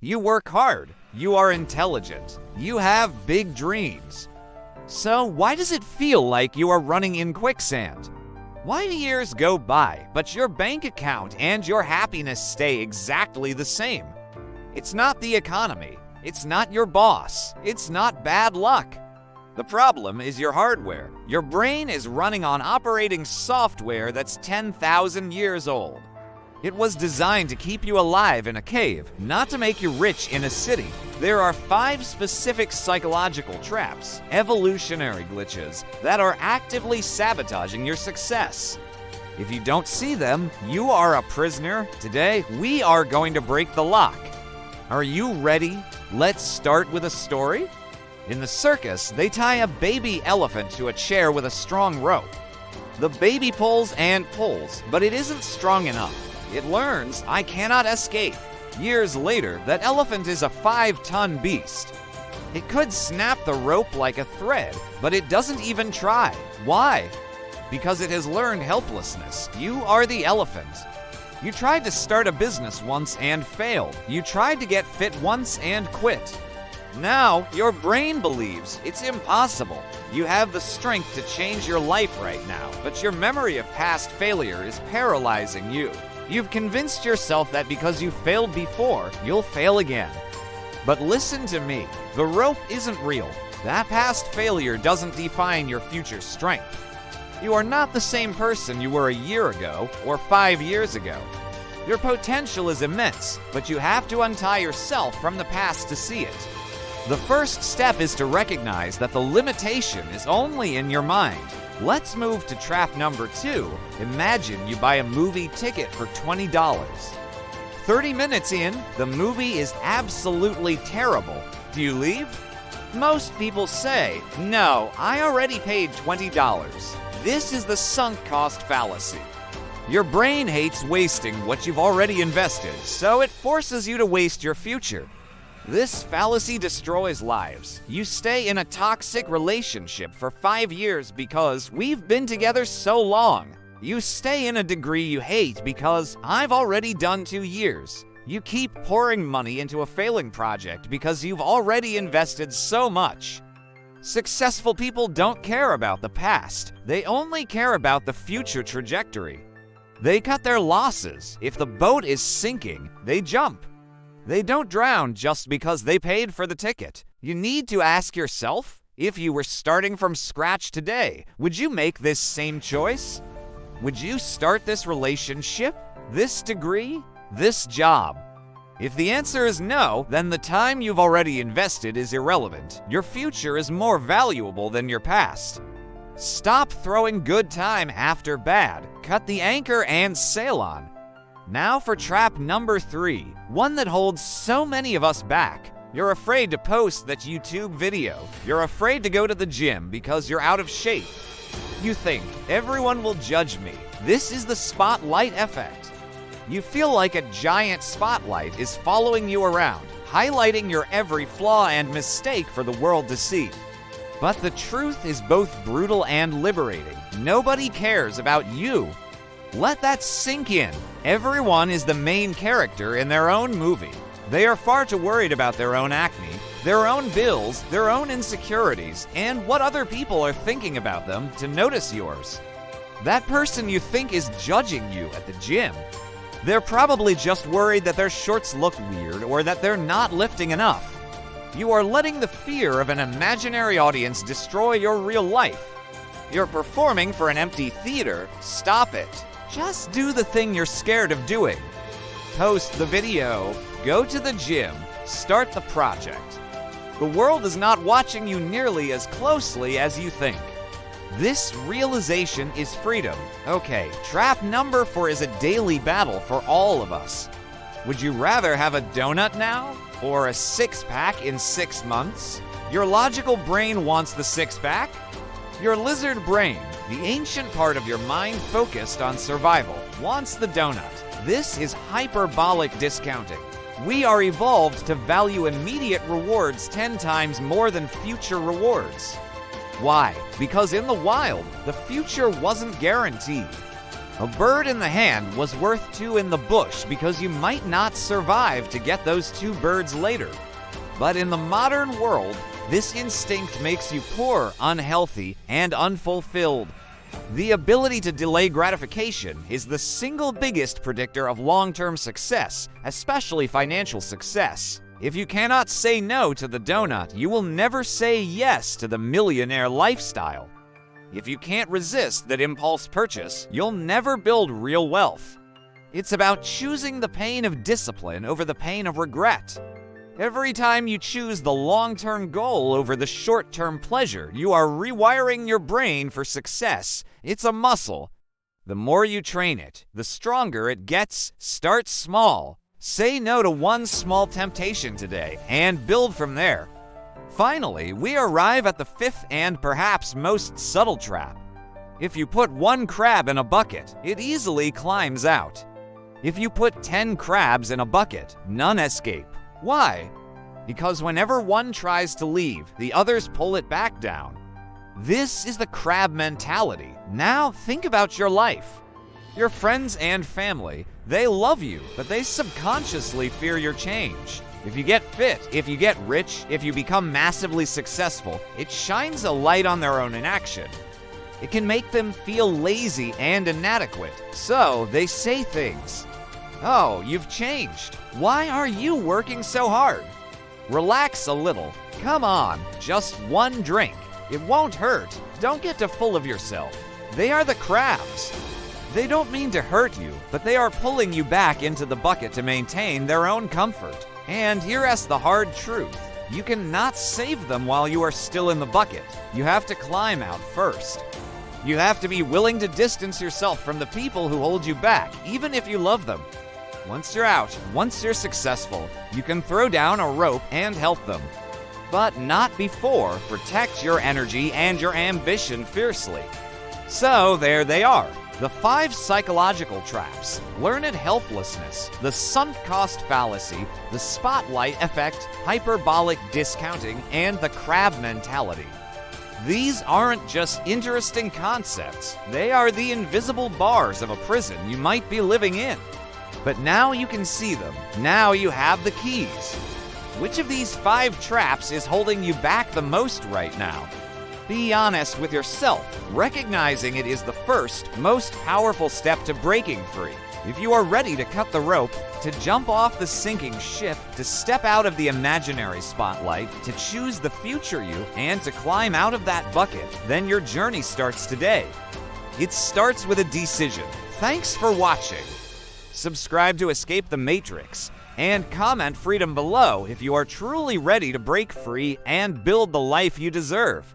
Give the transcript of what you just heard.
You work hard. You are intelligent. You have big dreams. So why does it feel like you are running in quicksand? Why do years go by, but your bank account and your happiness stay exactly the same? It's not the economy. It's not your boss. It's not bad luck. The problem is your hardware. Your brain is running on operating software that's 10,000 years old. It was designed to keep you alive in a cave, not to make you rich in a city. There are 5 specific psychological traps, evolutionary glitches, that are actively sabotaging your success. If you don't see them, you are a prisoner. Today, we are going to break the lock. Are you ready? Let's start with a story. In the circus, they tie a baby elephant to a chair with a strong rope. The baby pulls and pulls, but it isn't strong enough. It learns, I cannot escape. Years later, that elephant is a 5-ton beast. It could snap the rope like a thread, but it doesn't even try. Why? Because it has learned helplessness. You are the elephant. You tried to start a business once and failed. You tried to get fit once and quit. Now, your brain believes it's impossible. You have the strength to change your life right now, but your memory of past failure is paralyzing you. You've convinced yourself that because you failed before, you'll fail again. But listen to me, the rope isn't real. That past failure doesn't define your future strength. You are not the same person you were a year ago or 5 years ago. Your potential is immense, but you have to untie yourself from the past to see it. The first step is to recognize that the limitation is only in your mind. Let's move to trap number 2. Imagine you buy a movie ticket for $20. 30 minutes in, the movie is absolutely terrible. Do you leave? Most people say, no, I already paid $20. This is the sunk cost fallacy. Your brain hates wasting what you've already invested, so it forces you to waste your future. This fallacy destroys lives. You stay in a toxic relationship for 5 years because we've been together so long. You stay in a degree you hate because I've already done 2 years. You keep pouring money into a failing project because you've already invested so much. Successful people don't care about the past. They only care about the future trajectory. They cut their losses. If the boat is sinking, they jump. They don't drown just because they paid for the ticket. You need to ask yourself, if you were starting from scratch today, would you make this same choice? Would you start this relationship, this degree, this job? If the answer is no, then the time you've already invested is irrelevant. Your future is more valuable than your past. Stop throwing good time after bad. Cut the anchor and sail on. Now for trap number 3, one that holds so many of us back. You're afraid to post that YouTube video. You're afraid to go to the gym because you're out of shape. You think, everyone will judge me. This is the spotlight effect. You feel like a giant spotlight is following you around, highlighting your every flaw and mistake for the world to see. But the truth is both brutal and liberating. Nobody cares about you. Let that sink in. Everyone is the main character in their own movie. They are far too worried about their own acne, their own bills, their own insecurities, and what other people are thinking about them to notice yours. That person you think is judging you at the gym, they're probably just worried that their shorts look weird or that they're not lifting enough. You are letting the fear of an imaginary audience destroy your real life. You're performing for an empty theater. Stop it. Just do the thing you're scared of doing. Post the video, go to the gym, start the project. The world is not watching you nearly as closely as you think. This realization is freedom. Okay, trap number 4 is a daily battle for all of us. Would you rather have a donut now or a 6-pack in 6 months? Your logical brain wants the 6-pack. Your lizard brain, the ancient part of your mind focused on survival, wants the donut. This is hyperbolic discounting. We are evolved to value immediate rewards 10 times more than future rewards. Why? Because in the wild, the future wasn't guaranteed. A bird in the hand was worth two in the bush because you might not survive to get those two birds later. But in the modern world, this instinct makes you poor, unhealthy, and unfulfilled. The ability to delay gratification is the single biggest predictor of long-term success, especially financial success. If you cannot say no to the donut, you will never say yes to the millionaire lifestyle. If you can't resist that impulse purchase, you'll never build real wealth. It's about choosing the pain of discipline over the pain of regret. Every time you choose the long-term goal over the short-term pleasure, you are rewiring your brain for success. It's a muscle. The more you train it, the stronger it gets. Start small. Say no to one small temptation today and build from there. Finally, we arrive at the fifth and perhaps most subtle trap. If you put one crab in a bucket, it easily climbs out. If you put 10 crabs in a bucket, none escape. Why? Because whenever one tries to leave, the others pull it back down. This is the crab mentality. Now think about your life. Your friends and family, they love you, but they subconsciously fear your change. If you get fit, if you get rich, if you become massively successful, it shines a light on their own inaction. It can make them feel lazy and inadequate, so they say things. Oh, you've changed. Why are you working so hard? Relax a little. Come on, just one drink. It won't hurt. Don't get too full of yourself. They are the crabs. They don't mean to hurt you, but they are pulling you back into the bucket to maintain their own comfort. And here's the hard truth. You cannot save them while you are still in the bucket. You have to climb out first. You have to be willing to distance yourself from the people who hold you back, even if you love them. Once you're out, once you're successful, you can throw down a rope and help them. But not before. Protect your energy and your ambition fiercely. So there they are. The 5 psychological traps: learned helplessness, the sunk cost fallacy, the spotlight effect, hyperbolic discounting, and the crab mentality. These aren't just interesting concepts, they are the invisible bars of a prison you might be living in. But now you can see them, now you have the keys. Which of these 5 traps is holding you back the most right now? Be honest with yourself. Recognizing it is the first, most powerful step to breaking free. If you are ready to cut the rope, to jump off the sinking ship, to step out of the imaginary spotlight, to choose the future you, and to climb out of that bucket, then your journey starts today. It starts with a decision. Thanks for watching. Subscribe to escape the matrix, and comment freedom below if you are truly ready to break free and build the life you deserve.